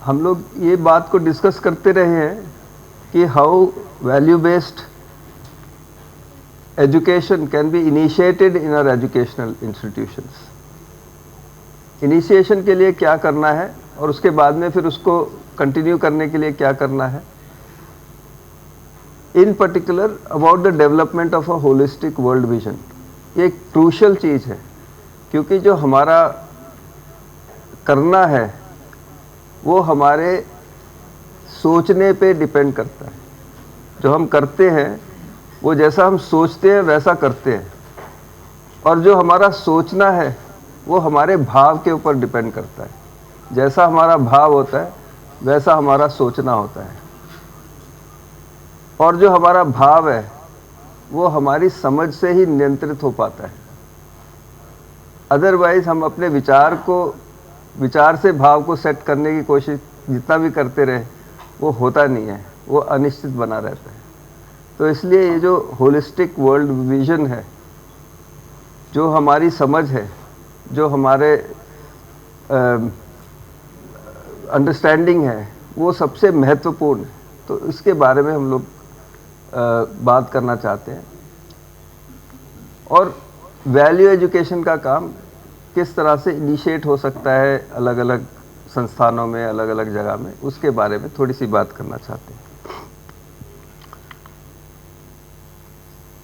हम लोग ये बात को डिस्कस करते रहे हैं कि how value based education can be initiated in our educational institutions. Initiation के लिए क्या करना है और उसके बाद में फिर उसको कंटिन्यू करने के लिए क्या करना है। इन particular about the development of a holistic world vision, ये एक क्रूशियल चीज़ है, क्योंकि जो हमारा करना है वो हमारे सोचने पे डिपेंड करता है। जो हम करते हैं वो जैसा हम सोचते हैं वैसा करते हैं, और जो हमारा सोचना है वो हमारे भाव के ऊपर डिपेंड करता है। जैसा हमारा भाव होता है वैसा हमारा सोचना होता है, और जो हमारा भाव है वो हमारी समझ से ही नियंत्रित हो पाता है। अदरवाइज हम अपने विचार से भाव को सेट करने की कोशिश जितना भी करते रहे वो होता नहीं है, वो अनिश्चित बना रहता है। तो इसलिए ये जो होलिस्टिक वर्ल्ड विजन है, जो हमारी समझ है, जो हमारे अंडरस्टैंडिंग है, वो सबसे महत्वपूर्ण है। तो इसके बारे में हम लोग बात करना चाहते हैं। और वैल्यू एजुकेशन का काम किस तरह से इनिशिएट हो सकता है अलग अलग संस्थानों में, अलग अलग जगह में, उसके बारे में थोड़ी सी बात करना चाहते हैं।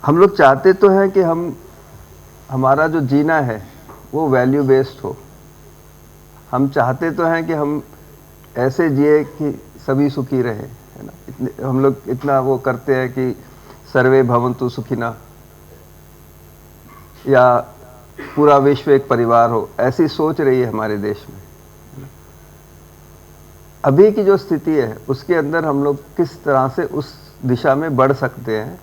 हम लोग चाहते तो हैं कि हमारा जो जीना है वो वैल्यू बेस्ड हो। हम चाहते तो हैं कि हम ऐसे जिए कि सभी सुखी रहे, है ना। हम लोग इतना वो करते हैं कि सर्वे भवन्तु सुखिनः, या पूरा विश्व एक परिवार हो, ऐसी सोच रही है हमारे देश में। अभी की जो स्थिति है उसके अंदर हम लोग किस तरह से उस दिशा में बढ़ सकते हैं,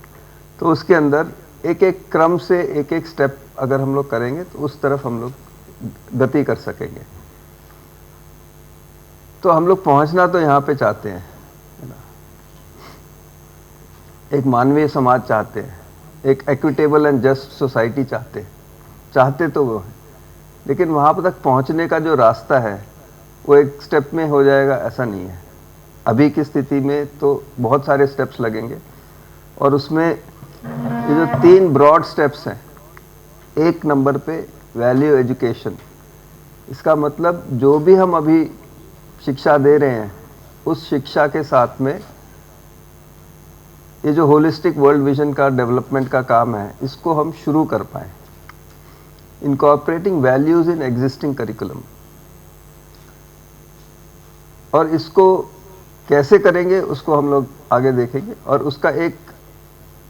तो उसके अंदर एक एक क्रम से एक एक स्टेप अगर हम लोग करेंगे तो उस तरफ हम लोग गति कर सकेंगे। तो हम लोग पहुंचना तो यहाँ पे चाहते हैं, है ना। एक मानवीय समाज चाहते हैं, एक इक्विटेबल एंड जस्ट सोसाइटी चाहते तो वो है, लेकिन वहाँ पर तक पहुँचने का जो रास्ता है वो एक स्टेप में हो जाएगा ऐसा नहीं है। अभी की स्थिति में तो बहुत सारे स्टेप्स लगेंगे, और उसमें ये जो 3 ब्रॉड स्टेप्स हैं, एक नंबर पे वैल्यू एजुकेशन। इसका मतलब जो भी हम अभी शिक्षा दे रहे हैं उस शिक्षा के साथ में ये जो होलिस्टिक वर्ल्ड विजन का डेवलपमेंट का काम है इसको हम शुरू कर पाएँ, incorporating values in existing curriculum. और इसको कैसे करेंगे उसको हम लोग आगे देखेंगे, और उसका एक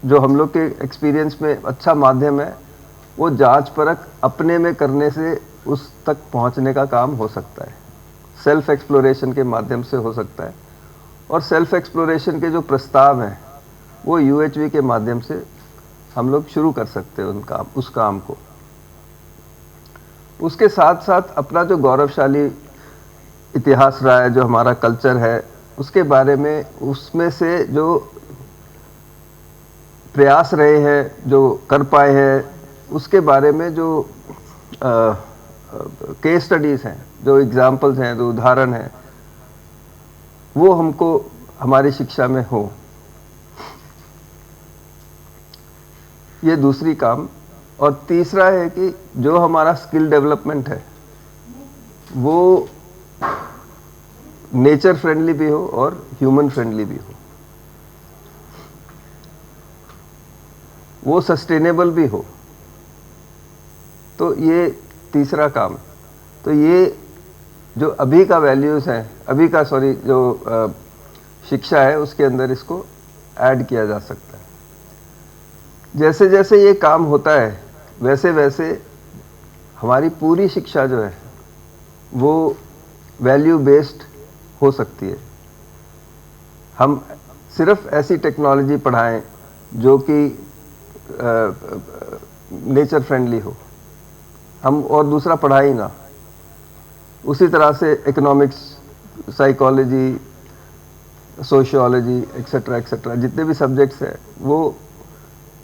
जो हम लोग के एक्सपीरियंस में अच्छा माध्यम है वो जांच परख अपने में करने से उस तक पहुंचने का काम हो सकता है। सेल्फ एक्सप्लोरेशन के माध्यम से हो सकता है, और सेल्फ एक्सप्लोरेशन के जो प्रस्ताव हैं वो यूएचवी के माध्यम से हम लोग शुरू कर सकते हैं उस काम को। उसके साथ साथ अपना जो गौरवशाली इतिहास रहा है, जो हमारा कल्चर है, उसके बारे में, उसमें से जो प्रयास रहे हैं, जो कर पाए हैं, उसके बारे में जो केस स्टडीज़ हैं, जो एग्जाम्पल्स हैं, जो उदाहरण हैं, वो हमको हमारी शिक्षा में हो। ये दूसरी काम। और तीसरा है कि जो हमारा स्किल डेवलपमेंट है वो नेचर फ्रेंडली भी हो और ह्यूमन फ्रेंडली भी हो, वो सस्टेनेबल भी हो। तो ये तीसरा काम। तो ये जो अभी का वैल्यूज़ हैं, जो शिक्षा है उसके अंदर इसको ऐड किया जा सकता है। जैसे जैसे ये काम होता है वैसे वैसे हमारी पूरी शिक्षा जो है वो वैल्यू बेस्ड हो सकती है। हम सिर्फ ऐसी टेक्नोलॉजी पढ़ाएं जो कि नेचर फ्रेंडली हो, हम और दूसरा पढ़ा ही ना। उसी तरह से इकोनॉमिक्स, साइकोलॉजी, सोशियोलॉजी एक्सेट्रा जितने भी सब्जेक्ट्स हैं वो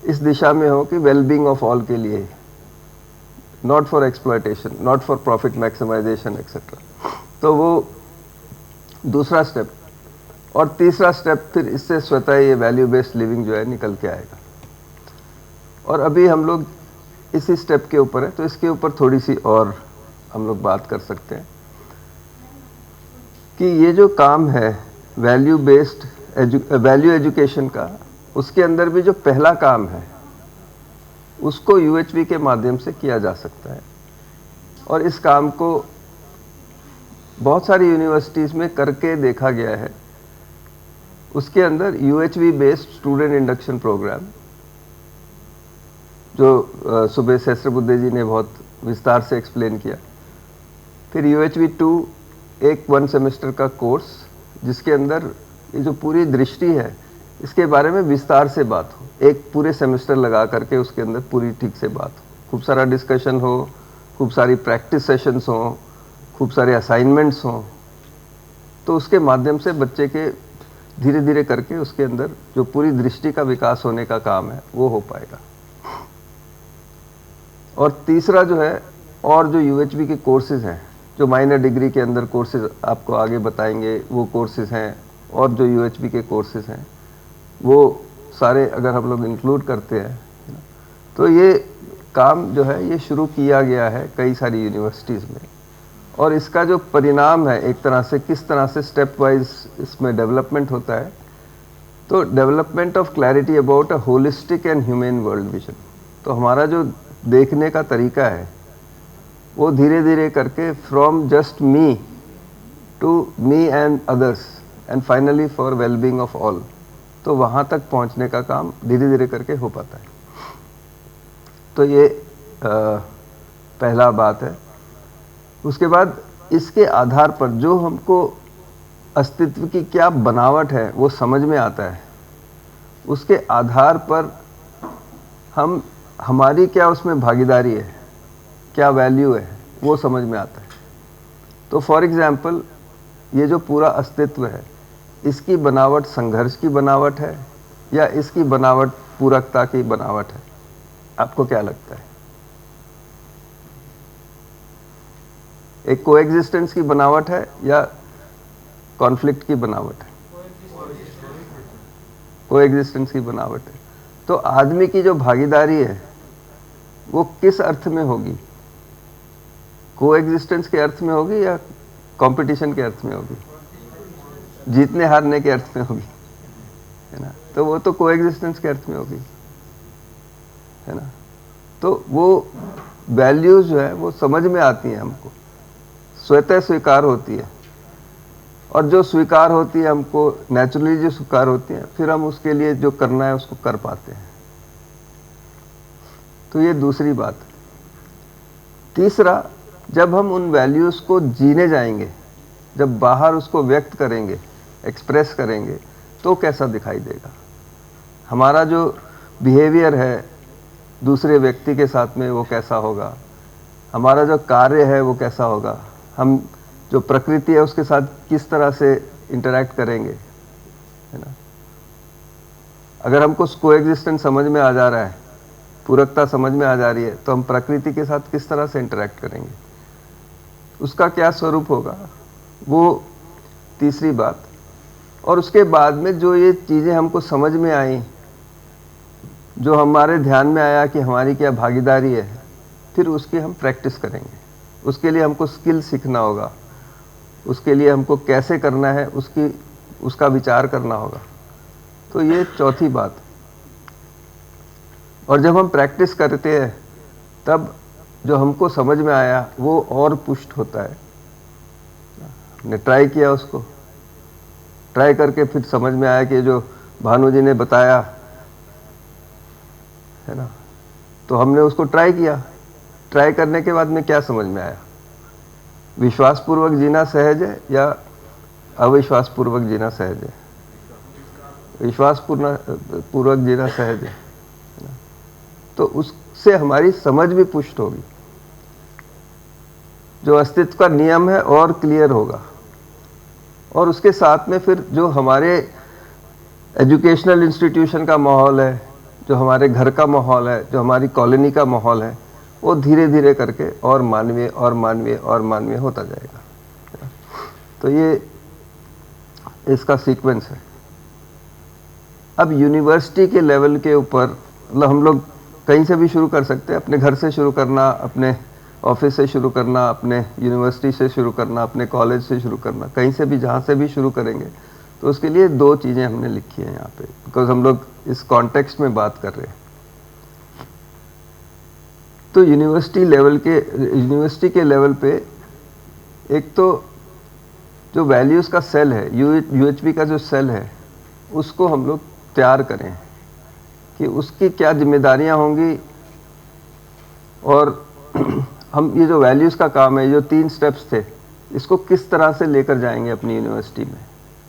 इस दिशा में हो कि वेलबींग ऑफ ऑल के लिए, not for exploitation, not for profit maximisation etcetera. तो दूसरा स्टेप। और तीसरा स्टेप फिर इससे स्वतः ये वैल्यू बेस्ड लिविंग जो है निकल के आएगा। और अभी हम लोग इसी स्टेप के ऊपर है, तो इसके ऊपर थोड़ी सी और हम लोग बात कर सकते हैं कि ये जो काम है वैल्यू बेस्ड वैल्यू एजुकेशन का, उसके अंदर भी जो पहला काम है उसको यूएचवी के माध्यम से किया जा सकता है। और इस काम को बहुत सारी यूनिवर्सिटीज़ में करके देखा गया है। उसके अंदर UHV based student induction programme, जो सुबह सहस्रबुद्धे जी ने बहुत विस्तार से एक्सप्लेन किया। फिर यूएचवी 2 एक 1 सेमेस्टर का कोर्स, जिसके अंदर ये जो पूरी दृष्टि है इसके बारे में विस्तार से बात हो, एक पूरे सेमेस्टर लगा करके उसके अंदर पूरी ठीक से बात हो, खूब सारा डिस्कशन हो, खूब सारी प्रैक्टिस सेशंस हों, खूब सारे असाइनमेंट्स हों, तो उसके माध्यम से बच्चे के धीरे धीरे करके उसके अंदर जो पूरी दृष्टि का विकास होने का काम है वो हो पाएगा। और तीसरा जो है, और जो यूएचवी के कोर्सेज हैं, जो माइनर डिग्री के अंदर कोर्सेज आपको आगे बताएंगे वो कोर्सेज हैं, और जो यूएचवी के कोर्सेज हैं वो सारे अगर हम लोग इंक्लूड करते हैं तो ये काम जो है ये शुरू किया गया है कई सारी यूनिवर्सिटीज़ में। और इसका जो परिणाम है एक तरह से, किस तरह से स्टेप वाइज इसमें डेवलपमेंट होता है, तो development of clarity about a holistic and human world vision. तो हमारा जो देखने का तरीका है वो धीरे धीरे करके from just me to me and others and finally for wellbeing of all, तो वहाँ तक पहुँचने का काम धीरे धीरे करके हो पाता है। तो ये पहला बात है। उसके बाद इसके आधार पर जो हमको अस्तित्व की क्या बनावट है वो समझ में आता है, उसके आधार पर हमारी क्या उसमें भागीदारी है, क्या वैल्यू है, वो समझ में आता है। तो फॉर एग्जाम्पल ये जो पूरा अस्तित्व है इसकी बनावट संघर्ष की बनावट है या इसकी बनावट पूरकता की बनावट है, आपको क्या लगता है? एक कोएग्जिस्टेंस की बनावट है या कॉन्फ्लिक्ट की बनावट है? कोएग्जिस्टेंस की बनावट है। तो आदमी की जो भागीदारी है वो किस अर्थ में होगी? कोएग्जिस्टेंस के अर्थ में होगी या कंपटीशन के अर्थ में होगी? जीतने हारने के अर्थ में होगी, है ना? तो वो तो कोएग्जिस्टेंस के अर्थ में होगी, है ना? तो वो वैल्यूज जो है वो समझ में आती हैं हमको, स्वतः स्वीकार होती है, और जो स्वीकार होती है हमको नेचुरली जो स्वीकार होती है, फिर हम उसके लिए जो करना है उसको कर पाते हैं। तो ये दूसरी बात। तीसरा, जब हम उन वैल्यूज़ को जीने जाएंगे, जब बाहर उसको व्यक्त करेंगे, एक्सप्रेस करेंगे, तो कैसा दिखाई देगा? हमारा जो बिहेवियर है दूसरे व्यक्ति के साथ में वो कैसा होगा? हमारा जो कार्य है वो कैसा होगा? हम जो प्रकृति है उसके साथ किस तरह से इंटरैक्ट करेंगे, है ना? अगर हमको कोएग्जिस्टेंस समझ में आ जा रहा है, पूरकता समझ में आ जा रही है, तो हम प्रकृति के साथ किस तरह से इंटरैक्ट करेंगे, उसका क्या स्वरूप होगा, वो तीसरी बात। और उसके बाद में जो ये चीज़ें हमको समझ में आई, जो हमारे ध्यान में आया कि हमारी क्या भागीदारी है, फिर उसकी हम प्रैक्टिस करेंगे। उसके लिए हमको स्किल सीखना होगा, उसके लिए हमको कैसे करना है उसका विचार करना होगा। तो ये चौथी बात। और जब हम प्रैक्टिस करते हैं तब जो हमको समझ में आया वो और पुष्ट होता है। हमने ट्राई किया, उसको ट्राई करके फिर समझ में आया कि जो भानु जी ने बताया है ना, तो हमने उसको ट्राई किया। ट्राई करने के बाद में क्या समझ में आया? विश्वास पूर्वक जीना सहज है या अविश्वास पूर्वक जीना सहज है? विश्वास पूर्वक जीना सहज है। तो उससे हमारी समझ भी पुष्ट होगी, जो अस्तित्व का नियम है और क्लियर होगा। और उसके साथ में फिर जो हमारे एजुकेशनल इंस्टीट्यूशन का माहौल है, जो हमारे घर का माहौल है, जो हमारी कॉलोनी का माहौल है, वो धीरे धीरे करके और मानवीय और मानवीय और मानवीय होता जाएगा। तो ये इसका सीक्वेंस है। अब यूनिवर्सिटी के लेवल के ऊपर मतलब हम लोग कहीं से भी शुरू कर सकते हैं, अपने घर से शुरू करना, अपने ऑफिस से शुरू करना, अपने यूनिवर्सिटी से शुरू करना, अपने कॉलेज से शुरू करना, कहीं से भी जहाँ से भी शुरू करेंगे। तो उसके लिए दो चीज़ें हमने लिखी हैं यहाँ पे, बिकॉज हम लोग इस कॉन्टेक्स्ट में बात कर रहे हैं। तो यूनिवर्सिटी के लेवल पे एक तो जो वैल्यूज़ का सेल है, यूएचबी का जो सेल है, उसको हम लोग तैयार करें कि उसकी क्या जिम्मेदारियां होंगी, और हम ये जो वैल्यूज़ का काम है, जो 3 स्टेप्स थे, इसको किस तरह से लेकर जाएंगे अपनी यूनिवर्सिटी में,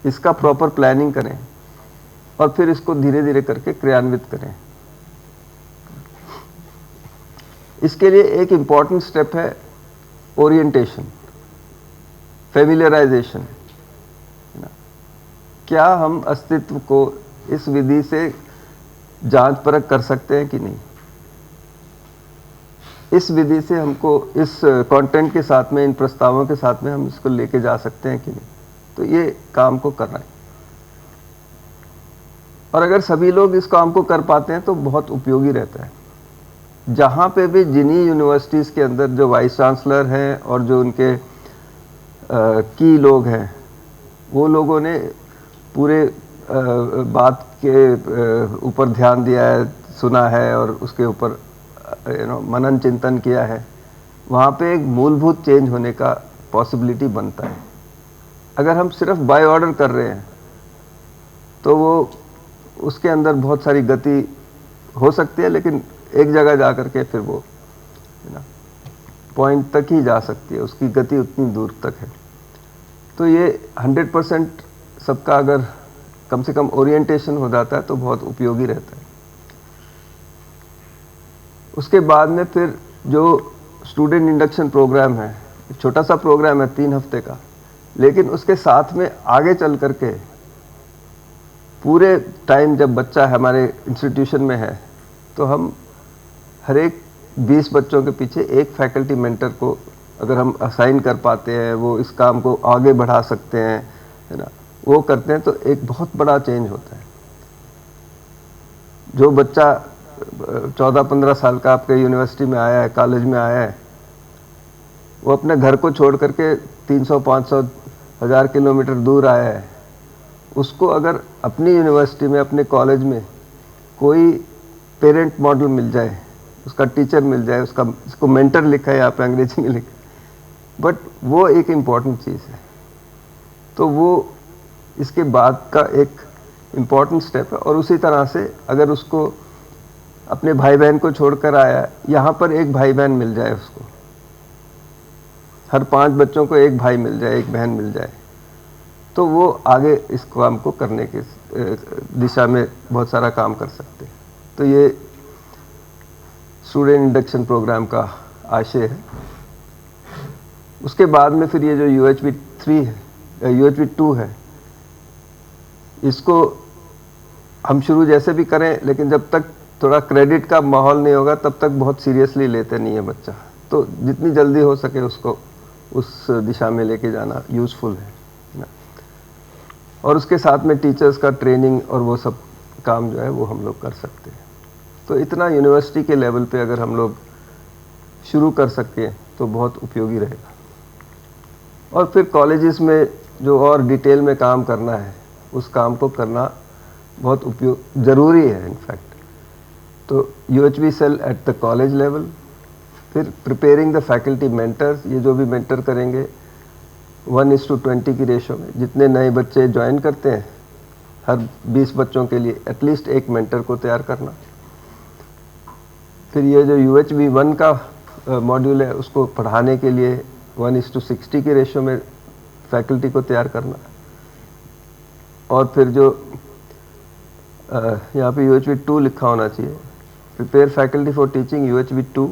इसका प्रॉपर प्लानिंग करें और फिर इसको धीरे धीरे करके क्रियान्वित करें। इसके लिए एक इम्पॉर्टेंट स्टेप है ओरिएंटेशन, फेमिलियराइजेशन। क्या हम अस्तित्व को इस विधि से जांच परख कर सकते हैं कि नहीं, इस विधि से हमको इस कंटेंट के साथ में, इन प्रस्तावों के साथ में हम इसको लेके जा सकते हैं कि नहीं। तो ये काम को करना है, और अगर सभी लोग इस काम को कर पाते हैं तो बहुत उपयोगी रहता है। जहाँ पे भी जिन्हीं यूनिवर्सिटीज़ के अंदर जो वाइस चांसलर हैं और जो उनके की लोग हैं, वो लोगों ने पूरे बात के ऊपर ध्यान दिया है, सुना है और उसके ऊपर मनन चिंतन किया है, वहाँ पे एक मूलभूत चेंज होने का पॉसिबिलिटी बनता है। अगर हम सिर्फ बाय ऑर्डर कर रहे हैं तो वो उसके अंदर बहुत सारी गति हो सकती है, लेकिन एक जगह जा कर के फिर वो पॉइंट तक ही जा सकती है, उसकी गति उतनी दूर तक है। तो ये 100% सबका अगर कम से कम ओरिएंटेशन हो जाता है तो बहुत उपयोगी रहता है। उसके बाद में फिर जो स्टूडेंट इंडक्शन प्रोग्राम है, छोटा सा प्रोग्राम है 3 हफ्ते का, लेकिन उसके साथ में आगे चल करके पूरे टाइम जब बच्चा हमारे इंस्टीट्यूशन में है तो हम हर एक 20 बच्चों के पीछे एक फैकल्टी मेंटर को अगर हम असाइन कर पाते हैं, वो इस काम को आगे बढ़ा सकते हैं, है ना, वो करते हैं, तो एक बहुत बड़ा चेंज होता है। जो बच्चा 14-15 साल का आपके यूनिवर्सिटी में आया है, कॉलेज में आया है, वो अपने घर को छोड़ करके 300-500 हज़ार किलोमीटर दूर आया है, उसको अगर अपनी यूनिवर्सिटी में, अपने कॉलेज में कोई पेरेंट मॉडल मिल जाए, उसका टीचर मिल जाए, उसको मेंटर लिखा है यहाँ पे अंग्रेजी में लिखा, बट वो एक इम्पॉर्टेंट चीज़ है। तो वो इसके बाद का एक इम्पॉर्टेंट स्टेप है। और उसी तरह से अगर उसको अपने भाई बहन को छोड़कर आया, यहाँ पर एक भाई बहन मिल जाए, उसको हर 5 बच्चों को एक भाई मिल जाए, एक बहन मिल जाए, तो वो आगे इस काम को करने की दिशा में बहुत सारा काम कर सकते हैं। तो ये स्टूडेंट इंडक्शन प्रोग्राम का आशय है। उसके बाद में फिर ये जो UHV 3 है, UHV 2 है, इसको हम शुरू जैसे भी करें, लेकिन जब तक थोड़ा क्रेडिट का माहौल नहीं होगा तब तक बहुत सीरियसली लेते नहीं है बच्चा। तो जितनी जल्दी हो सके उसको उस दिशा में लेके जाना यूज़फुल है ना। और उसके साथ में टीचर्स का ट्रेनिंग और वो सब काम जो है वो हम लोग कर सकते हैं। तो इतना यूनिवर्सिटी के लेवल पे अगर हम लोग शुरू कर सकें तो बहुत उपयोगी रहेगा। और फिर कॉलेजेस में जो और डिटेल में काम करना है, उस काम को करना बहुत ज़रूरी है इनफैक्ट। तो UHV cell at the college level, फिर प्रिपेयरिंग द फैकल्टी मेंटर्स, ये जो भी मेंटर करेंगे 1:20 की रेशो में, जितने नए बच्चे ज्वाइन करते हैं हर 20 बच्चों के लिए एटलीस्ट एक मेंटर को तैयार करना। फिर ये जो UHV 1 का मॉड्यूल है, उसको पढ़ाने के लिए 1:60 की रेशो में फैकल्टी को तैयार करना। और फिर जो यहाँ पे UHV 2 लिखा होना चाहिए, prepare faculty for teaching UHV 2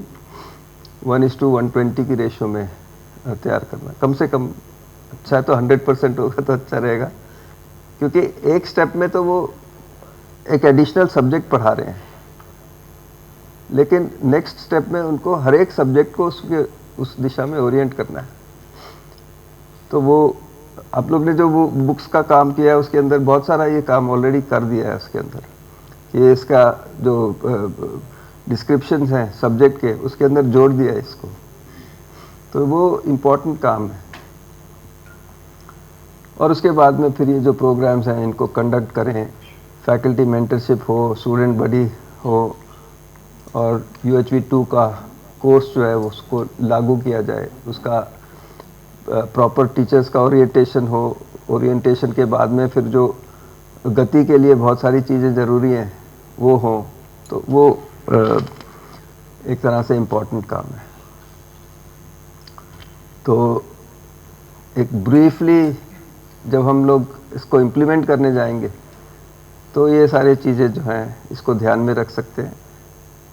1:120 की रेशो में तैयार करना। कम से कम अच्छा है तो 100% होगा तो अच्छा रहेगा, क्योंकि एक स्टेप में तो वो एक एडिशनल सब्जेक्ट पढ़ा रहे हैं, लेकिन नेक्स्ट स्टेप में उनको हर एक सब्जेक्ट को उस दिशा में ओरिएंट करना है। तो वो आप लोग ने जो वो बुक्स का काम किया है उसके अंदर बहुत सारा ये काम ऑलरेडी कर दिया है उसके अंदर, कि इसका जो डिस्क्रिप्शंस हैं सब्जेक्ट के उसके अंदर जोड़ दिया है इसको, तो वो इम्पोर्टेंट काम है। और उसके बाद में फिर ये जो प्रोग्राम्स हैं इनको कंडक्ट करें, फैकल्टी मेंटरशिप हो, स्टूडेंट बडी हो, और UHV2 का कोर्स जो है उसको लागू किया जाए, उसका प्रॉपर टीचर्स का ओरिएंटेशन हो, ओरिएंटेशन के बाद में फिर जो गति के लिए बहुत सारी चीज़ें ज़रूरी हैं वो हों, तो वो एक तरह से इम्पोर्टेंट काम है। तो एक ब्रीफली जब हम लोग इसको इम्प्लीमेंट करने जाएंगे तो ये सारी चीज़ें जो हैं इसको ध्यान में रख सकते हैं।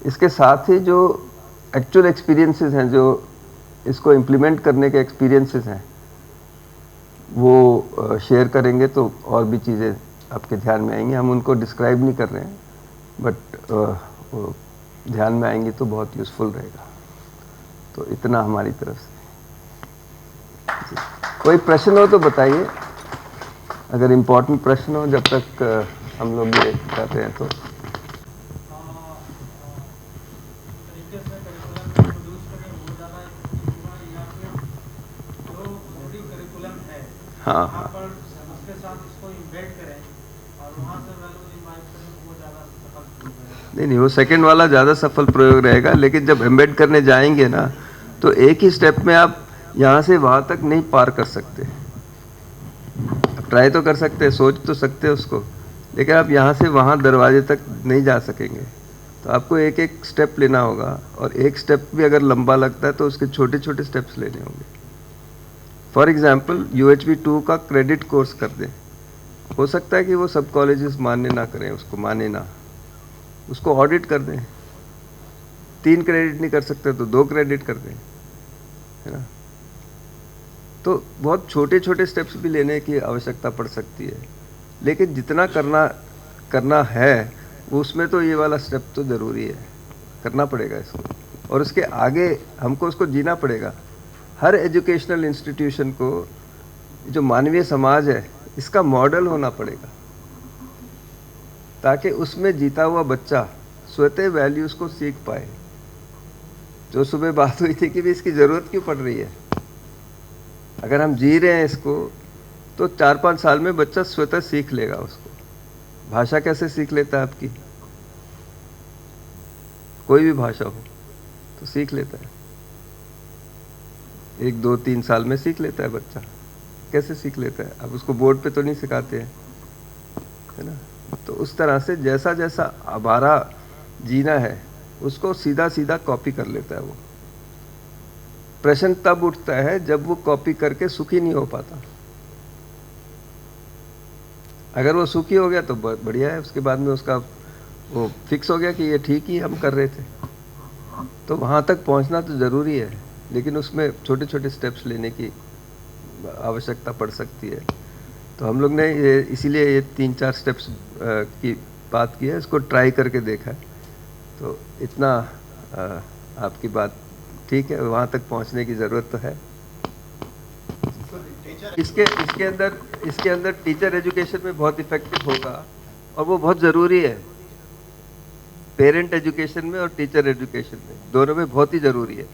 इसके साथ ही जो एक्चुअल एक्सपीरियंसेस हैं, जो इसको इम्प्लीमेंट करने के एक्सपीरियंसेस हैं, वो शेयर करेंगे तो और भी चीज़ें आपके ध्यान में आएंगी। हम उनको डिस्क्राइब नहीं कर रहे हैं, बट ध्यान में आएंगी तो बहुत यूज़फुल रहेगा। तो इतना हमारी तरफ से। कोई प्रश्न हो तो बताइए, अगर इम्पोर्टेंट प्रश्न हो, जब तक हम लोग ये कर रहे हैं तो। हाँ हाँ, उसके साथ इसको इम्बेड करें और वहाँ से वैल्यू इन्वाइट करें, वो ज़्यादा सफल नहीं, वो सेकंड वाला ज़्यादा सफल प्रयोग रहेगा। लेकिन जब एम्बेड करने जाएंगे ना, तो एक ही स्टेप में आप यहाँ से वहाँ तक नहीं पार कर सकते। आप ट्राई तो कर सकते हैं, सोच तो सकते हैं उसको, लेकिन आप यहाँ से वहाँ दरवाजे तक नहीं जा सकेंगे। तो आपको एक एक स्टेप लेना होगा, और एक स्टेप भी अगर लंबा लगता है तो उसके छोटे छोटे स्टेप्स लेने होंगे। फॉर एग्जाम्पल UHV2 का क्रेडिट कोर्स कर दें, हो सकता है कि वो सब कॉलेजेस मान्य ना करें, उसको माने ना, उसको ऑडिट कर दें। 3 क्रेडिट नहीं कर सकते तो 2 क्रेडिट कर दें, है ना। तो बहुत छोटे छोटे स्टेप्स भी लेने की आवश्यकता पड़ सकती है, लेकिन जितना करना है उसमें तो ये वाला स्टेप तो ज़रूरी है, करना पड़ेगा इसको। और उसके आगे हमको उसको जीना पड़ेगा। हर एजुकेशनल इंस्टीट्यूशन को, जो मानवीय समाज है, इसका मॉडल होना पड़ेगा, ताकि उसमें जीता हुआ बच्चा स्वतः वैल्यूज़ को सीख पाए। जो सुबह बात हुई थी कि भी इसकी ज़रूरत क्यों पड़ रही है, अगर हम जी रहे हैं इसको, तो 4-5 साल में बच्चा स्वतः सीख लेगा उसको। भाषा कैसे सीख लेता है आपकी, कोई भी भाषा हो तो सीख लेता है, 1, 2, 3 साल में सीख लेता है बच्चा। कैसे सीख लेता है, अब उसको बोर्ड पे तो नहीं सिखाते हैं, है ना। तो उस तरह से जैसा जैसा हमारा जीना है उसको सीधा सीधा कॉपी कर लेता है वो। प्रश्न तब उठता है जब वो कॉपी करके सुखी नहीं हो पाता। अगर वो सुखी हो गया तो बहुत बढ़िया है, उसके बाद में उसका वो फिक्स हो गया कि ये ठीक ही हम कर रहे थे। तो वहाँ तक पहुँचना तो ज़रूरी है, लेकिन उसमें छोटे छोटे स्टेप्स लेने की आवश्यकता पड़ सकती है। तो हम लोग ने ये इसीलिए ये 3-4 स्टेप्स की बात की है, इसको ट्राई करके देखा है। तो इतना आपकी बात ठीक है, वहाँ तक पहुँचने की ज़रूरत तो है। इसके अंदर टीचर एजुकेशन में बहुत इफेक्टिव होगा, और वो बहुत ज़रूरी है। पेरेंट एजुकेशन में और टीचर एजुकेशन में, दोनों में बहुत ही ज़रूरी है।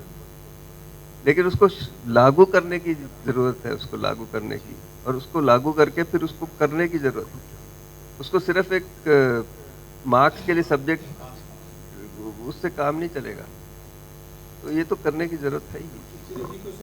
लेकिन उसको लागू करने की ज़रूरत है, उसको लागू करने की, और उसको लागू करके फिर उसको करने की ज़रूरत है। उसको सिर्फ एक मार्क्स के लिए सब्जेक्ट, उससे काम नहीं चलेगा। तो ये तो करने की ज़रूरत है ही।